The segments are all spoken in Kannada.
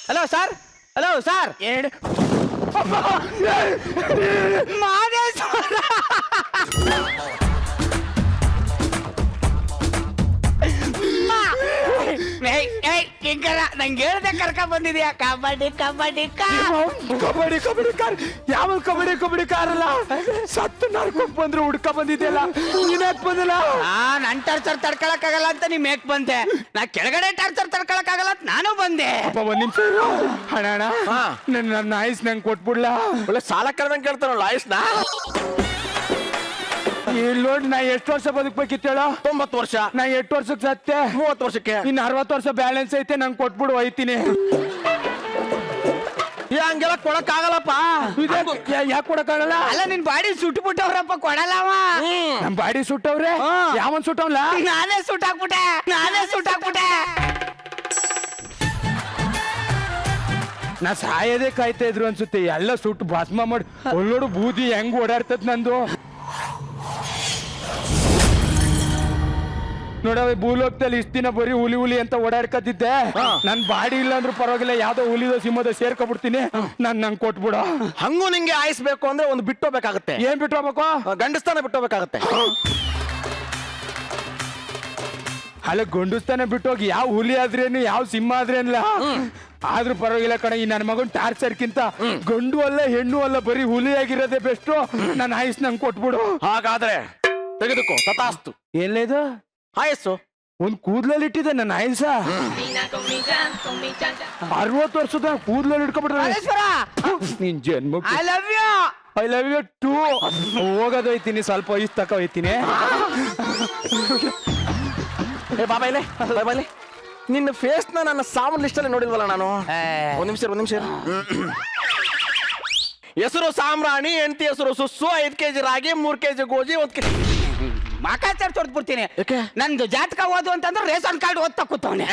Hello sir, hello sir. Madeshwara ನಂಗೆ ಹೇಳ್ದೆ ಕರ್ಕ ಬಂದಿದ್ಯಾ. ಕಬಡ್ಡಿ ಕಬಡ್ಡಿ ಕಬಡ್ಡಿ ಕಬಡ್ಡಿ ಕಾರ್ ಯಾವ ಕಬಡ್ಡಿ ಕಬಡ್ಡಿ ಕಾರಲ್ಲ, ಸತ್ತು ನರ್ಕೊಂಡ್ ಬಂದ್ರು ಹುಡ್ಕ ಬಂದಿದ್ಯಲ್ಲ, ನೀನ್ಯಾಕ್ ಬಂದಿಲ್ಲ? ನನ್ ಟಾರ್ಚರ್ ತಡ್ಕೊಳಕ್ ಆಗಲ್ಲ ಅಂತ ನೀ ಮೇಕ್ ಬಂದೆ, ನಾ ಕೆಳಗಡೆ ಟಾರ್ಚರ್ ತಡ್ಕೊಳಕ್ ಆಗಲ್ಲ ಅಂತ ನಾನು ಬಂದೆ. ಒಂದ್ ನಿಮಿಷ ಅಣ್ಣ, ನನ್ನ ಆಯ್ಸ್ ನಂಗೆ ಕೊಟ್ಬಿಡ್ಲಾ? ಒಳ್ಳೆ ಸಾಲ ಕರೆದಂಗೆ ಕೇಳ್ತಾರಲ್ಲ ಆಯ್ಸ್ನ. ಇಲ್ಲಿ ನೋಡಿ, ನಾ ಎಷ್ಟು ವರ್ಷ ಬದುಕ್ಬೇಕಿತ್ತೇಳ? 90 ವರ್ಷ. ನಾ 8 ವರ್ಷಕ್ಕೆ ಸತ್ತೆ, 30 ವರ್ಷಕ್ಕೆ. ಇನ್ನು 60 ವರ್ಷ ಬ್ಯಾಲೆನ್ಸ್ ಐತೆ, ನಂಗೆ ಕೊಟ್ಬಿಡು, ಹೋಯ್ತೀನಿ. ಹಂಗೆಲ್ಲ ಕೊಡಕ್ ಆಗಲ್ಲಪ್ಪ. ಯಾಕೆ ಕೊಡಕ್ಕಾಗಲ್ಲ? ಅಲ್ಲ, ನಿನ್ ಬಾಡಿ ಸುಟ್ಟು ಬಿಟ್ಟವ್ರಪ್ಪ, ಕೊಡಲ್ಲವ. ನಮ್ ಬಾಡಿ ಸುಟ್ಟವ್ರೆ? ಯಾವನ್ ಸುಟ್ಟವ್ಲ? ನಾನೇ ಸುಟ್ಟಾಕ್ಬಿಟ್ಟೆ. ನಾ ಸಾಯದೇ ಕಾಯ್ತಾ ಇದ್ರು ಅನ್ಸುತ್ತೆ, ಎಲ್ಲ ಸುಟ್ಟು ಭಸ್ಮ ಮಾಡಿ. ಒಳ್ಳೋಡು ಬೂದಿ ಹೆಂಗ್ ಓಡಾಡ್ತದ ನಂದು ನೋಡವ. ಭೂಲೋಕದಲ್ಲಿ ಇಷ್ಟ ದಿನ ಬರೀ ಹುಲಿ ಅಂತ ಓಡಾಡ್ಕತ್ತಿದ್ದೆ. ನನ್ ಬಾಡಿ ಇಲ್ಲ ಅಂದ್ರೂ ಪರವಾಗಿಲ್ಲ, ಯಾವ್ದೋ ಹುಲಿದೋ ಸಿಂಹದ ಸೇರ್ಕೊಬಿಡ್ತೀನಿ. ನಂಗೆ ಕೊಟ್ಬಿಡ. ಹಂಗೂ ನಿಂಗೆ ಆಯಿಸ್ಬೇಕು ಅಂದ್ರೆ ಒಂದು ಬಿಟ್ಟೋಗ್ಬೇಕಾಗತ್ತೆ. ಏನ್ ಬಿಟ್ಟು ಹೋಗ್ಬೇಕು? ಗಂಡಸ್ತಾನ ಬಿಟ್ಟೋಗ್ಬೇಕಾಗತ್ತೆ. ಅಲ್ಲ, ಗಂಡಸ್ತಾನೆ ಬಿಟ್ಟೋಗಿ ಯಾವ ಹುಲಿ ಆದ್ರೇನು ಯಾವ ಸಿಂಹ ಆದ್ರೇನಿಲ್ಲ, ಆದ್ರೂ ಪರವಾಗಿಲ್ಲ ಕಣ. ಈ ನನ್ನ ಮಗನ್ ಟಾರ್ಚರ್ಕಿಂತ ಗಂಡು ಅಲ್ಲ ಹೆಣ್ಣು ಅಲ್ಲ, ಬರೀ ಹುಲಿ ಆಗಿರೋದೇ ಬೆಸ್ಟ್. ನನ್ನ ಆಯುಸ್ ನಂಗೆ ಕೊಟ್ಬಿಡು. ಹಾಗಾದ್ರೆ ತೆಗೆದುಕೋ, ತಥಾಸ್ತು. ಏನ್ಲೇದು ಆಯಸ್ಸು? ಒಂದ್ ಕೂದ್ಲಲ್ಲಿ ಇಟ್ಟಿದೆ ನನ್ನ ಆಯುಸ. 60 ವರ್ಷದ ಕೂದ್ಲಲ್ಲಿ ಇಟ್ಕೊಬಿಟ್ರೆ ನಿನ್ ಜನ್ಮ. I love you. I love you too. ಹೋಗೋದೋಯ್ತೀನಿ, ಸ್ವಲ್ಪ ವಯಸ್ಸು ತಕ ಹೋಯ್ತೀನಿ. ಬಾಬಾಯ್ಲೆ ಬಾಬಾಯ್ಲೆ, ನಿನ್ನ ಫೇಸ್ ನನ್ನ ಸಾವನ್ ಲಿಸ್ಟ್ ಅಲ್ಲಿ ನೋಡಿಲ್ವಲ್ಲ ನಾನು. ಒಂದ್ ನಿಮಿಷ. ಹೆಸರು ಸಾಮ್ರಾಣಿ, ಹೆಂಡತಿ ಹೆಸರು ಸುಸ್ಸು, 5 kg ರಾಗಿ, 3 kg ಗೋಧಿ, 1 kg. ಮಾಕಾಚಾರ ತೊಡ್ಬಿಡ್ತೀನಿ. ನಂದು ಜಾತಕ ಓದು ಅಂತಂದ್ರೆ ರೇಷನ್ ಕಾರ್ಡ್ ಓದ್ತಾ ಕೂತವನೆ.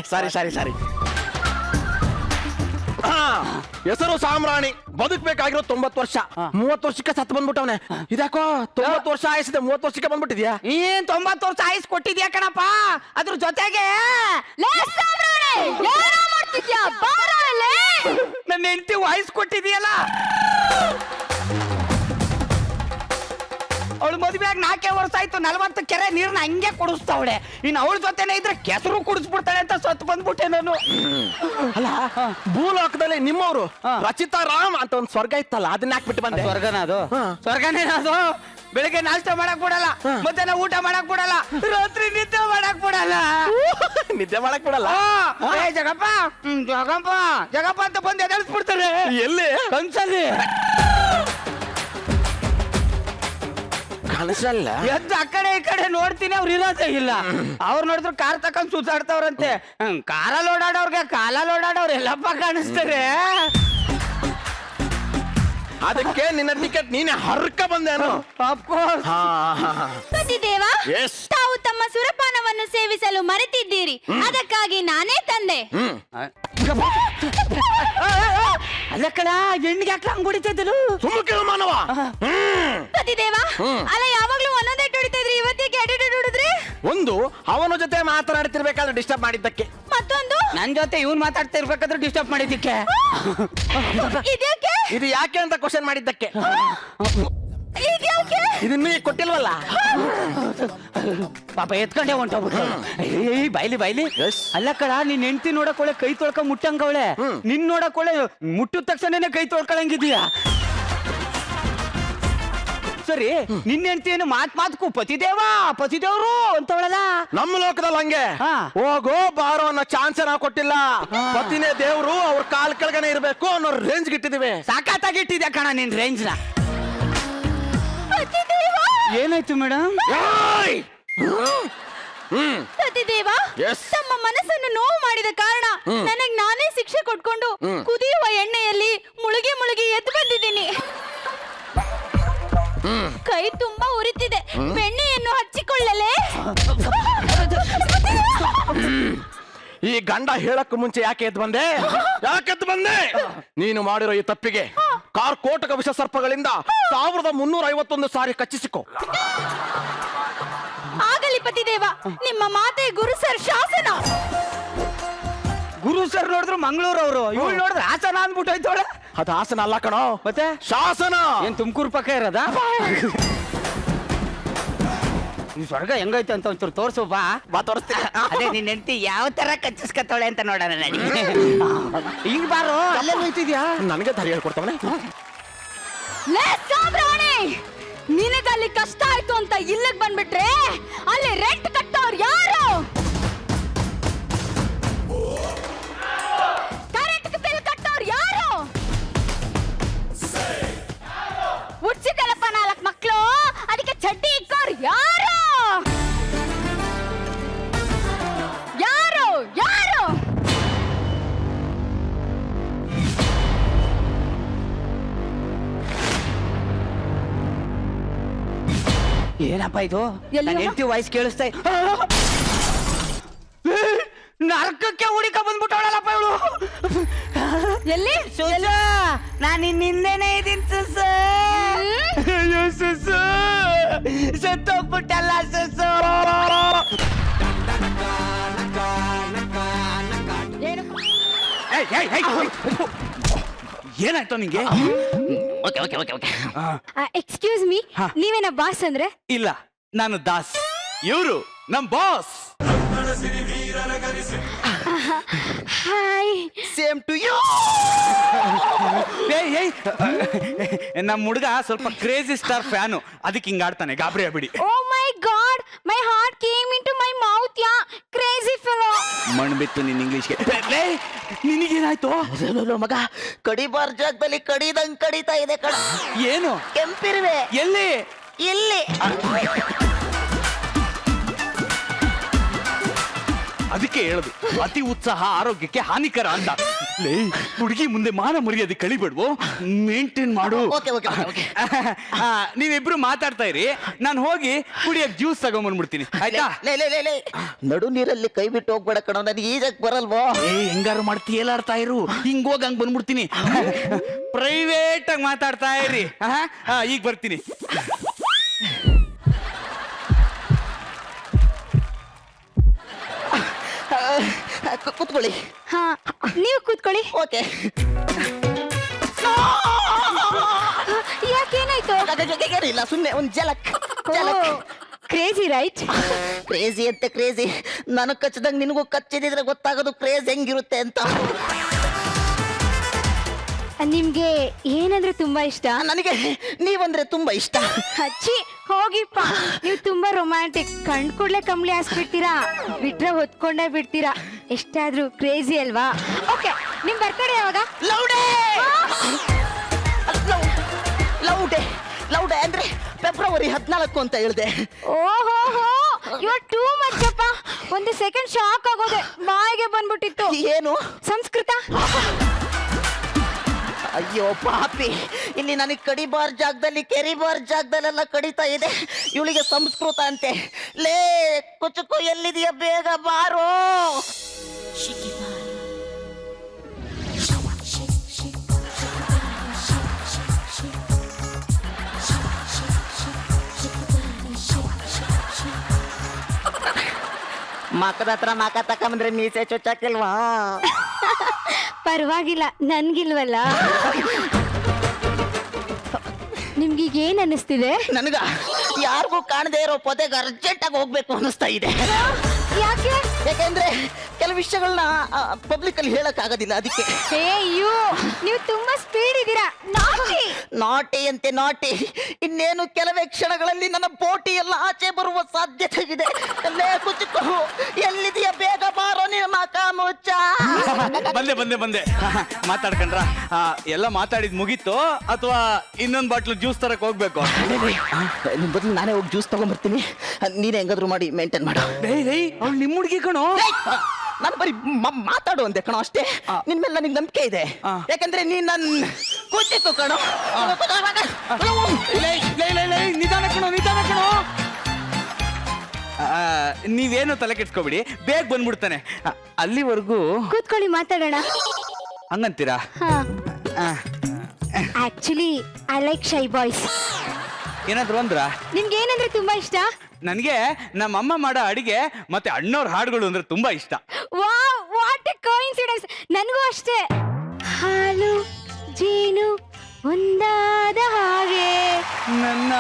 ಸಾರಿ. ಹೆಸರು ಸಾಮ್ರಾಣಿ, ಬದುಕ್ಬೇಕಾಗಿರೋ 90 ವರ್ಷ. 30 ವರ್ಷಕ್ಕೆ ಸತ್ತು ಬಂದ್ಬಿಟ್ಟವನೆ. ಇದ್ಯಾಕೋ 90 ವರ್ಷ ಆಯಸ್ಸಿದೆ, 30 ವರ್ಷಕ್ಕೆ ಬಂದ್ಬಿಟ್ಟಿದ್ಯಾ? 90 ವರ್ಷ ಆಯಸ್ ಕೊಟ್ಟಿದ್ಯಾ ಕಣಪ್ಪ. ಅದ್ರ ಜೊತೆಗೆ ನನ್ನ ಹೆಂಡತಿ ವಾಯ್ಸ್ ಕೊಟ್ಟಿದ್ಯಲ್ಲ. ಅವಳು ಮದುವೆಯಾಗಿ 4 ವರ್ಷ ಆಯ್ತು, 40 ಕೆರೆ ನೀರ್ನ ಹಂಗೆ ಕುಡಿಸ್ತಾವಳೆ. ಇನ್ನು ಅವಳ ಜೊತೆನೆ ಇದ್ರೆ ಕೆಸರು ಕುಡಿಸ್ಬಿಡ್ತಾಳೆ ಅಂತ ಸತ್ತು ಬಂದ್ಬಿಟ್ಟೆ ನಾನು. ಅಲ್ಲ, ಭೂಲೋಕದಲ್ಲಿ ನಿಮ್ಮವರು ರಚಿತಾ ರಾಮ್ ಅಂತ ಒಂದು ಸ್ವರ್ಗ ಇತ್ತಲ್ಲ, ಅದನ್ನ ಹಾಕ್ಬಿಟ್ಟು ಬಂದೆ. ಸ್ವರ್ಗನೇನದು? ಬೆಳಿಗ್ಗೆ ನಾಷ್ಟ ಮಾಡಕ್ ಬಿಡಲ್ಲ, ಮಧ್ಯಾಹ್ನ ಊಟ ಮಾಡಕ್ ಬಿಡಲ್ಲ, ರಾತ್ರಿ ನಿದ್ದೆ ಮಾಡಕ್ ಬಿಡಲ್ಲ. ನಿದ್ದೆ ಮಾಡಕ್ ಬಿಡಲ್ಲ? ಜಗಪ್ಪ ಅಂತ ಬಂದು ಎದಳಿಸ್ಬಿಡ್ತಾರೆ. ಎಲ್ಲಿ? ಕನ್ಸಲ್ಲಿ. ಕನಸಲ್ಲ ಎದ್ದು ಆ ಕಡೆ ಈ ಕಡೆ ನೋಡ್ತೀನಿ, ಅವ್ರು ಇರೋದೇ ಇಲ್ಲ. ಅವ್ರು ನೋಡಿದ್ರು ಕಾರ್ ತಕೊಂಡ್ ಸುತ್ತಾಡ್ತಾವ್ರಂತೆ. ಕಾರಲ್ಲಿ ಓಡಾಡೋರ್ಗೆ ಕಾಲಲ್ಲಿ ಓಡಾಡೋರು ಎಲ್ಲಪ್ಪ ಕಾಣಿಸ್ತಾರೆ. ಅದಕ್ಕೆ ನಿನ್ನ ಟಿಕೆಟ್ ನೀನೆ ಹರ್ಕ ಬಂದೇನು? ಪತಿದೇವ, ತಾವು ತಮ್ಮ ಸುರಪಾನವನ್ನು ಸೇವಿಸಲು ಮರೆತಿದ್ದೀರಿ, ಅದಕ್ಕಾಗಿ ನಾನೇ ತಂದೆ. ಅಲ್ಲ ಕಳ, ಹೆಣ್ಣಿಗೆ ಹಾಕ್ಲ ಹಂಗ್ ಹೊಡಿತಿದ್ರು. ಮಾನವ. ಪತಿದೇವ, ಅಲ್ಲ ಯಾವಾಗ್ಲೂ ಒಂದೊಂದೇ ಹೊಡಿತಾ ಇದ್ರಿ, ಇವತ್ತಿಗೆ ಎರಡು ಹೊಡಿದ್ರಿ. ಒಂದು, ಅವನ ಜೊತೆ ಮಾತನಾಡ್ತಿರ್ಬೇಕಾದ್ರೆ ಡಿಸ್ಟರ್ಬ್ ಮಾಡಿದ್ದಕ್ಕೆ. ಮತ್ತೊಂದು, ನನ್ ಜೊತೆ ಇವ್ನ್ ಮಾತಾಡ್ತಾ ಇರ್ಬೇಕಾದ್ರೆ ಡಿಸ್ಟರ್ಬ್ ಮಾಡಿದ್ದಕ್ಕೆ. ಇದು ಯಾಕೆ ಅಂತ ಕ್ವಶನ್ ಮಾಡಿದ್ದಕ್ಕೆ. ಇದ್ಯಾಕೆ? ಇದನ್ನು ಕೊಟ್ಟಿಲ್ವಲ್ಲ. ಪಾಪ ಎತ್ಕೊಂಡೆ ಹೊಂಟೋಗ್ಬಿಟ್ಟು. ಬೈಲಿ. ಅಲ್ಲ ಕಡ, ನಿನ್ ಹೆಂಡತಿ ನೋಡಕೊಳ್ಳೆ ಕೈ ತೊಳ್ಕ ಮುಟ್ಟಂಗವಳೆ, ನಿನ್ ನೋಡಕೊಳ್ಳೆ ಮುಟ್ಟಿದ ತಕ್ಷಣನೇ ಕೈ ತೊಳ್ಕೊಳಂಗಿದೀಯಾ? ಸರಿ, ನಿನ್ನ ಹೆಂಡತಿ ಏನು ಮಾತ್ಕು ಪತಿದೇವ್ರು ಅಂತವಳಲ್ಲ. ನಮ್ಮ ಲೋಕದಲ್ಲಿ ಹಂಗೆ ಹೋಗೋ ಬಾರೋ ಅನ್ನೋ ಚಾನ್ಸ್ ನಾವು ಕೊಟ್ಟಿಲ್ಲ. ಪತಿನೇ ದೇವ್ರು, ಅವ್ರ ಕಾಲ್ ಕೆಳಗನೆ ಇರ್ಬೇಕು ಅನ್ನೋ ರೇಂಜ್ ಇಟ್ಟಿದೀವಿ. ಸಾಕಾಗಿ ಇಟ್ಟಿದ್ಯಾ ಕಣ ನಿನ್ ರೇಂಜ್ ನ. ಏನಾಯ್ತು ಮೇಡಮ್? ಪತಿದೇವ, ತಮ್ಮ ಮನಸ್ಸನ್ನು ನೋವು ಮಾಡಿದ ಕಾರಣ ನನಗ್ ನಾನೇ ಶಿಕ್ಷೆ ಕೊಟ್ಕೊಂಡು ಕುದಿಯುವ ಎಣ್ಣೆಯಲ್ಲಿ ಮುಳುಗಿ ಎದ್ದು ಬಂದಿದ್ದೀನಿ. ಕೈ ತುಂಬಾ ಉರಿತಿದೆ, ಬೆಣ್ಣೆಯನ್ನು ಹಚ್ಚಿಕೊಳ್ಳಲೇ? ಈ ಗಂಡ ಹೇಳಕ್ಕೂ ಮುಂಚೆ ಯಾಕೆ ಎದ್ದು ಬಂದೆ? ನೀನು ಮಾಡಿರೋ ಈ ತಪ್ಪಿಗೆ ಕಾರ್ಕೋಟಕ ವಿಷ ಸರ್ಪಗಳಿಂದ 1351 ಸಾರಿ ಕಚ್ಚಿಸಿಕೊ. ಆಗಲಿ ಪತಿದೇವ, ನಿಮ್ಮ ಮಾತೆ ಗುರುಸರ್ ಶಾಸನ. ಗುರು ಸರ್ ನೋಡಿದ್ರು ಮಂಗಳೂರು ಅವರು, ಇವಳು ನೋಡಿದ್ರೆ ಹಾಸನ ಅಂದ್ಬಿಟ್ಟು ಹೋಯ್ತವಳೆ. ಅದು ಹಾಸನ ಅಲ್ಲ ಕಣೋ, ಮತ್ತೆ ಶಾಸನ. ಏನ್ ತುಮಕೂರು ಪಕ್ಕ ಇರೋದಾ? ಈ ಸ್ವರ್ಗ ಹೆಂಗೈತೆ ಅಂತ ಒಂಚೂರು ತೋರ್ಸು ಬಾ. ತೋರಿಸ್ತೀನಿ. ಅದೇ ನಿನ್ ಹೆಂಡತಿ ಯಾವ ತರ ಕಚ್ಚಿಸ್ಕತ್ತವಳೆ ಅಂತ ನೋಡೋಣ ನಡಿ. ಈಗ ಬಾರೋ, ಅಲ್ಲೇ ಹೋಯ್ತಿದ್ಯಾ? ನನಗೆ ದಾರಿ ಹೇಳ್ಕೊಡ್ತಾವನೆ. ನಿನಗಲ್ಲಿ ಕಷ್ಟ ಆಯ್ತು ಅಂತ ಇಲ್ಲಿಗೆ ಬಂದ್ಬಿಟ್ರೆ ಅಲ್ಲಿ ರೆಂಟ್ ಕಟ್ಟೋರು ಯಾರು? ಕರೆಂಟ್ ಬಿಲ್ ಕಟ್ಟೋರು ಯಾರು? ಉಡ್ಸಿದಲ್ಲಪ್ಪ 4 ಮಕ್ಕಳು, ಅದಕ್ಕೆ ಚಡ್ಡಿ ಇಕ್ಕೋರು ಯಾರು? ಯಾರು ಯಾರು? ಏನಪ್ಪ ಇದು? ಎಲ್ಲಿ ನನ್ನ ಹೋಗ? ಹೆಂಡತಿ ವಾಯ್ಸ್ ಕೇಳಿಸ್ತಾ ನರಕಕ್ಕೆ ಹುಡಿಕ ಬಂದ್ಬಿಟ್ಟವಳಲ್ಲಪ್ಪ ಇವಳು. ಎಲ್ಲಿ? ಸುಸ, ನಾನು ನಿನ್ನೆನೆ ಇದೀನಿ ಸುಸ. ಅಯ್ಯೋ ಸುಸ, ಸತ್ತೋಗ್ಬಿಟ್ಟಲ್ಲ ಸುಸ. ಏನು? ಏನಾಯ್ತು ನಿಂಗೆ? ಎಕ್ಸ್ಕ್ಯೂಸ್ ಮೀ, ನೀವೇನ ಬಾಸ್ ಅಂದ್ರೆ? ಇಲ್ಲ, ನಾನು ದಾಸ್, ಇವರು ನಮ್ boss. Hi. Same to you. ನಮ್ ಹುಡುಗ ಸ್ವಲ್ಪ ಕ್ರೇಜಿ ಸ್ಟಾರ್ ಫ್ಯಾನು, ಅದಕ್ಕೆ ಹಿಂಗ ಆಡ್ತಾನೆ, ಗಾಬರಿ ಆಗ್ಬಿಡಿ. Oh my god, my heart came into my mouth. ಯಾ ಕ್ರೇಜಿ ಫೆಲೋ. ಮಣ್ಣು ಬಿತ್ತು ನಿನ್ ಇಂಗ್ಲಿಷ್ಗೆ. ನಿನಗೇನಾಯ್ತು? ಮಗ, ಕಡಿಬಾರ್ ಜಾಗದಲ್ಲಿ ಕಡಿದಂಗ್ ಕಡಿತಾ ಇದೆ ಕಣ. ಏನು? ಕೆಂಪಿರುವೆ. ಎಲ್ಲಿ? ಇಲ್ಲಿ. ಅದಕ್ಕೆ ಹೇಳುದು, ಅತಿ ಉತ್ಸಾಹ ಆರೋಗ್ಯಕ್ಕೆ ಹಾನಿಕರ ಅಂತ. ಹುಡುಗಿ ಮುಂದೆ ಮಾನ ಮರ್ಯಾದೆ ಕಳಿಬೇಡ್ವು, ಮೇಂಟೈನ್ ಮಾಡು. Okay okay okay. ನೀವಿಬ್ರು ಮಾತಾಡ್ತಾ ಇರಿ, ನಾನು ಹೋಗಿ ಕುಡಿಯಕ್ ಜ್ಯೂಸ್ ತಗೊಂಡ್ಬಂದ್ಬಿಡ್ತೀನಿ, ಆಯ್ತಾ? ಲೇ ನಡು ನೀರಲ್ಲಿ ಕೈ ಬಿಟ್ಟು ಹೋಗ್ಬೇಡ ಕಣ, ನನಗೆ ಈಜಕ್ ಬರಲ್ವೋ. ಹೆಂಗಾರು ಮಾಡ್ತಿ ಏಲಾಡ್ತಾ ಇರು, ಹಿಂಗ್ ಹೋಗಿ ಹಂಗ್ ಬಂದ್ಬಿಡ್ತೀನಿ. ಪ್ರೈವೇಟ್ ಆಗಿ ಮಾತಾಡ್ತಾ ಇರಿ. ಈಗ ಬರ್ತೀನಿ. ಕೂತ್ಕೊಳ್ಳಿ. ಹಾ, ನೀವು ಕೂತ್ಕೊಳ್ಳಿ. ಓಕೆ. ಯಾಕೇನಾಯ್ತು? ಇಲ್ಲ, ಸುಮ್ಮನೆ ಒಂದು ಜಲಕ್. Crazy right? ಕ್ರೇಜಿ ಅಂತೆ ಕ್ರೇಜಿ. ನನಗ್ ಕಚ್ಚದಂಗ್ ನಿನಗೂ ಕಚ್ಚಿದ್ರೆ ಗೊತ್ತಾಗೋದು ಕ್ರೇಜ್ ಹೆಂಗಿರುತ್ತೆ ಅಂತ. ನಿಮ್ಗೆ ಏನಂದ್ರೆ ತುಂಬಾ ಇಷ್ಟ? ನನಗೆ ನೀವಂದ್ರೆ ತುಂಬಾ ಇಷ್ಟ. ಹಚ್ಚಿ ಹೋಗಿಪ್ಪ, ನೀವು ತುಂಬಾ ರೊಮ್ಯಾಂಟಿಕ್. ಕಣ್ ಕೂಡ್ಲೆ ಕಂಬಳಿ ಹಾಸ್ಬಿಡ್ತೀರಾ, ಬಿಟ್ರೆ ಹೊತ್ಕೊಂಡೇ ಬಿಡ್ತೀರಾ. ಎಷ್ಟಾದ್ರೂ ಕ್ರೇಜಿ ಅಲ್ವಾ? ಓಕೆ, ನಿಮ್ ಬರ್ತಡೇ ಯಾವಾಗ? ಲೌಡೆ ಲೌಡೆ ಅಂದ್ರೆ ಫೆಬ್ರವರಿ 14 ಅಂತ ಹೇಳ್ದೆ. ಓಹೋ, ಯು ಆರ್ ಟೂ ಮಚ್ ಅಪ್ಪ. ಒಂದು ಸೆಕೆಂಡ್ ಶಾಕ್ ಆಗೋದೆ, ಬಾಯಿಗೆ ಬಂದ್ಬಿಟ್ಟಿತ್ತು. ಏನು? ಸಂಸ್ಕೃತ. ಅಯ್ಯೋ ಪಾಪಿ, ಇಲ್ಲಿ ನನಗೆ ಕಡಿಬಾರ್ ಜಾಗದಲ್ಲಿ ಕೆರಿಬಾರ್ ಜಾಗದಲ್ಲೆಲ್ಲ ಕಡಿತಾ ಇದೆ, ಇವಳಿಗೆ ಸಂಸ್ಕೃತ ಅಂತೆ. ಲೇ ಕುಚುಕು, ಎಲ್ಲಿದೆಯಾ? ಬೇಗ ಬಾರೋ. ಮಕ್ಕದ ಹತ್ರ ಮಕ್ಕ ತಕೊಂಬಂದ್ರೆ ಮೀಸೆ ಚೊಚ್ಚಾಕಿಲ್ವಾ? ಪರವಾಗಿಲ್ಲ, ನನ್ಗಿಲ್ವಲ್ಲ. ನಿಮ್ಗೀಗ ಏನ್ ಅನ್ನಿಸ್ತಿದೆ? ನನಗ ಯಾರಿಗೂ ಕಾಣದೇ ಇರೋ ಪೊದೆಗೆ ಅರ್ಜೆಂಟ್ ಆಗಿ ಹೋಗ್ಬೇಕು ಅನ್ನಿಸ್ತಾ ಇದೆ. ಯಾಕೆ? ಯಾಕೆಂದ್ರೆ ಕೆಲವು ವಿಷಯಗಳನ್ನ ಪಬ್ಲಿಕ್ ಅಲ್ಲಿ ಹೇಳಕ್ ಆಗೋದಿಲ್ಲ, ಅದಕ್ಕೆ. ನೀವು ತುಂಬಾ ಸ್ಪೀಡ್ ಇದ್ದೀರಾ. ನಾಟಿ ಅಂತೆ ನಾಟಿ. ಇನ್ನೇನು ಕೆಲವೇ ಕ್ಷಣಗಳಲ್ಲಿ ನನ್ನ ಬೋಟಿ ಎಲ್ಲ ಆಚೆ ಬರುವ ಸಾಧ್ಯತೆ ಇದೆ. ಕುಚಿಕು, ಎಲ್ಲಿದೆಯಾ? ಬೇಗ ಬಾರೋ ನೀನು ಮಕ ಮುಚ್ಚ. ಬಂದೆ ಮಾತಾಡ್ಕೊಂಡ್ರ? ಎಲ್ಲ ಮಾತಾಡಿದ್ ಮುಗೀತು ಅಥವಾ ಇನ್ನೊಂದ್ ಬಾಟ್ಲು ಜ್ಯೂಸ್ ತರಕ್ ಹೋಗ್ಬೇಕು? ನಿಮ್ ಬದಲು ನಾನೇ ಹೋಗಿ ಜ್ಯೂಸ್ ತಗೊಂಡ್ಬರ್ತೀನಿ, ನೀನೇ ಹೆಂಗಾದ್ರು ಮಾಡಿ ಮೇಂಟೈನ್ ಮಾಡು. ಅವ್ಳು ನಿಮ್ಮ ಹುಡುಗಿ ಕಣೋ. ನಾನು ಬರೀ ಮಾತಾಡು ಅಂದೆ ಕಣೋ, ಅಷ್ಟೇ. ನಿನ್ ಮೇಲೆ ನನಗೆ ನಂಬಿಕೆ ಇದೆ, ಯಾಕಂದ್ರೆ ನೀನ್ ನನ್ ಕೂಚಿತ್ತು ಕಣೋ. ನಿಧಾನ ಕಣೋ. ನೀವೇನು ತಲೆ ಕೆಡ್ಸ್ಕೊಬಿಡಿ, ಬೇಗ ಬಂದ್ಬಿಡ್ತಾನೆ. ಅಲ್ಲಿವರೆಗೂ ಕೂತ್ಕೊಳ್ಳಿ, ಮಾತಾಡೋಣ. ಹಂಗಂತೀರಾ? Actually I like shy boys. ಏನಾದ್ರು ಅಂದ್ರ? ನಿಮ್ಗೆ ಏನಂದ್ರೆ ತುಂಬಾ ಇಷ್ಟ? ನನಗೆ ನಮ್ಮ ಅಮ್ಮ ಮಾಡೋ ಅಡಿಗೆ ಮತ್ತೆ ಅಣ್ಣವ್ರ ಹಾಡುಗಳು ಅಂದ್ರೆ ತುಂಬಾ ಇಷ್ಟ. Wow, what A coincidence. ಅಷ್ಟೇ ಹಾಲು ಜೇನು ಒಂದಾದ ಹಾಗೆ ನನ್ನ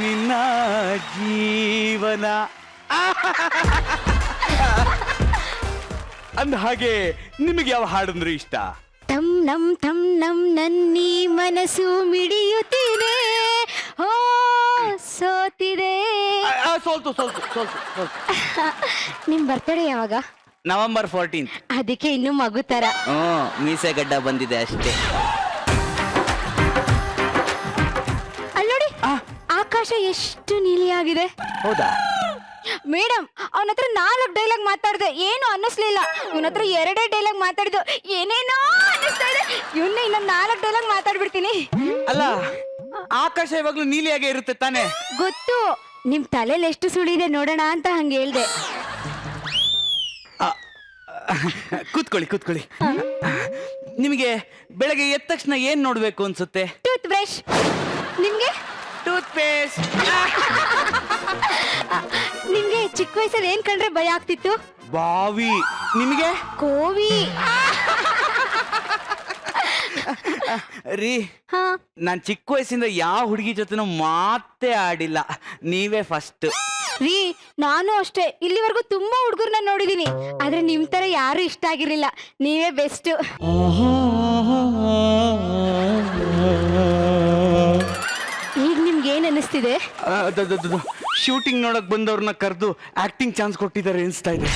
ನಿನ್ನ ಜೀವನ. ಅಂದ ಹಾಗೆ ನಿಮಗೆ ಯಾವ ಹಾಡಂದ್ರೆ ಇಷ್ಟ? ತಮ್ ನಮ್ ನನ್ನೀ ಮನಸ್ಸು ಮಿಡಿಯುತ್ತಿದೆ, ಓ ಸೋತಿದೆ. ಸೋಲ್ತು. ನಿಮ್ ಬರ್ತಡೇ ಯಾವಾಗ? November 14th. ಅದಕ್ಕೆ ಇನ್ನು ಮಗು ತರ. ಮೀಸೆ ಗಡ್ಡ ಬಂದಿದೆ ಅಷ್ಟೇ. ಅಲ್ಲೋಡಿ, ಆಕಾಶ ಎಷ್ಟು ನೀಲಿಯಾಗಿದೆ. ಹೌದಾ? ಮೇಡಮ್, ಅವನ ಹತ್ರ 4 ಡೈಲಾಗ್ ಮಾತಾಡಿದೆ, ಏನು ಅನ್ನಿಸ್ಲಿಲ್ಲ. ಇವನ ಹತ್ರ 2 ಡೈಲಾಗ್ ಮಾತಾಡಿದ್ದು, ಏನೇನೋ ಅನ್ನಿಸ್ತಾ ಇದೆ. ಇವನ್ನ ಇನ್ನೊಂದು 4 ಡೈಲಾಗ್ ಮಾತಾಡ್ಬಿಡ್ತೀನಿ. ಅಲ್ಲ, ಆಕಾಶ ಯಾವಾಗ್ಲೂ ನೀಲಿಯಾಗೆ ಇರುತ್ತೆ ತಾನೆ? ಗೊತ್ತು, ನಿಮ್ ತಲೆಯಲ್ಲಿ ಎಷ್ಟು ಸುಳಿದೆ ನೋಡೋಣ ಅಂತ ಹಂಗೆ ಹೇಳ್ದೆ. ಕೂತ್ಕೊಳ್ಳಿ. ನಿಮಗೆ ಬೆಳಗ್ಗೆ ಎದ್ದ ತಕ್ಷಣ ಏನ್ ನೋಡ್ಬೇಕು ಅನ್ಸುತ್ತೆ? Tooth brush. ನಿಮ್ಗೆ? Tooth paste. ನಿಮ್ಗೆ ಚಿಕ್ಕ ವಯಸ್ಸಲ್ಲಿ ಏನ್ ಕಂಡ್ರೆ ಭಯ ಆಗ್ತಿತ್ತು? ಬಾವಿ. ನಿಮಗೆ? ಕೋವಿ. ರೀ, ಹಾ, ನಾನ್ ಚಿಕ್ಕ ವಯಸ್ಸಿಂದ ಯಾವ ಹುಡುಗಿ ಜೊತೆನೂ ಮಾತೇ ಆಡಿಲ್ಲ, ನೀವೇ ಫಸ್ಟ್. ರೀ ನಾನು ಅಷ್ಟೇ, ಇಲ್ಲಿವರೆಗೂ ತುಂಬಾ ಹುಡುಗರನ್ನ ನೋಡಿದೀನಿ, ಆದ್ರೆ ನಿಮ್ ತರ ಯಾರು ಇಷ್ಟ ಆಗಿರ್ಲಿಲ್ಲ. ನೀವೇ ಬೆಸ್ಟ್. ಈಗ ನಿಮ್ಗೆ ಏನ್ ಅನಿಸ್ತಿದೆ? ಶೂಟಿಂಗ್ ನೋಡಕ್ ಬಂದವ್ರನ್ನ ಕರೆದು ಆಕ್ಟಿಂಗ್ ಚಾನ್ಸ್ ಕೊಟ್ಟಿದ್ದಾರೆ ಅನ್ಸ್ತಾ ಇದೆ.